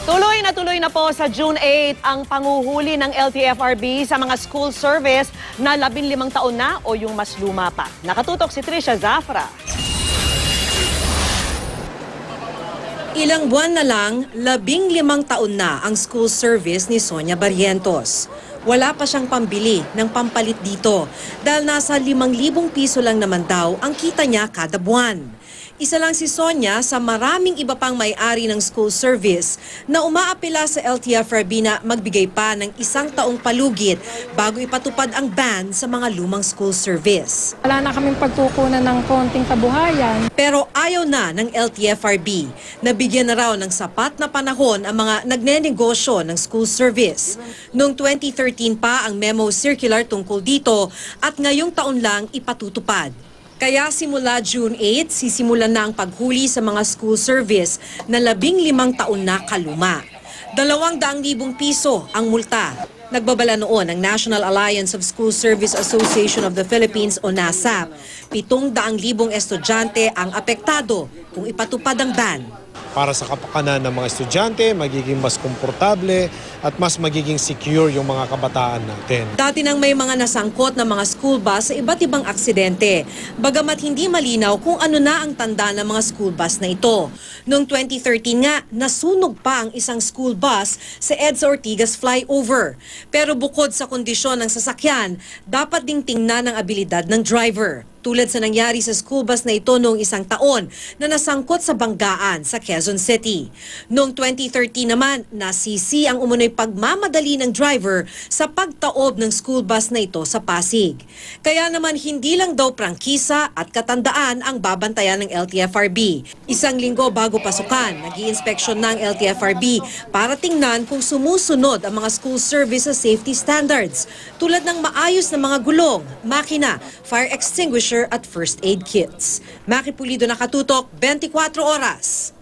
Tuloy na po sa June 8 ang panguhuli ng LTFRB sa mga school service na 15 taon na o yung mas luma pa. Nakatutok si Trisha Zafra. Ilang buwan na lang, 15 taon na ang school service ni Sonia Barrientos. Wala pa siyang pambili ng pampalit dito dahil nasa 5,000 piso lang naman daw ang kita niya kada buwan. Isa lang si Sonia sa maraming iba pang may-ari ng school service na umaapela sa LTFRB na magbigay pa ng 1 taong palugit bago ipatupad ang ban sa mga lumang school service. Wala na kaming pagkukunan ng konting kabuhayan. Pero ayaw na ng LTFRB. Nabigyan na raw ng sapat na panahon ang mga nagnenegosyo ng school service. Noong 2013 pa ang memo circular tungkol dito at ngayong taon lang ipatutupad. Kaya simula June 8, sisimulan na ang paghuli sa mga school service na 15 taon na kaluma. 200,000 piso ang multa. Nagbabala noon ang National Alliance of School Service Association of the Philippines o NASAP. 700,000 estudyante ang apektado kung ipatupad ang ban. Para sa kapakanan ng mga estudyante, magiging mas komportable at mas magiging secure yung mga kabataan natin. Dati nang may mga nasangkot na mga school bus sa iba't ibang aksidente, bagamat hindi malinaw kung ano na ang tanda ng mga school bus na ito. Noong 2013 nga, nasunog pa ang isang school bus sa EDSA Ortigas flyover. Pero bukod sa kondisyon ng sasakyan, dapat ding tingnan ang abilidad ng driver. Tulad sa nangyari sa school bus na ito noong 1 taon na nasangkot sa banggaan sa Quezon City. Noong 2013 naman, nasisi ang umunoy pagmamadali ng driver sa pagtaob ng school bus na ito sa Pasig. Kaya naman hindi lang daw prangkisa at katandaan ang babantayan ng LTFRB. 1 linggo bago pasukan, nag-i-inspeksyon ng LTFRB para tingnan kung sumusunod ang mga school service sa safety standards tulad ng maayos na mga gulong, makina, fire extinguisher at first aid kits. Maki Pulido, Nakatutok, 24 Oras.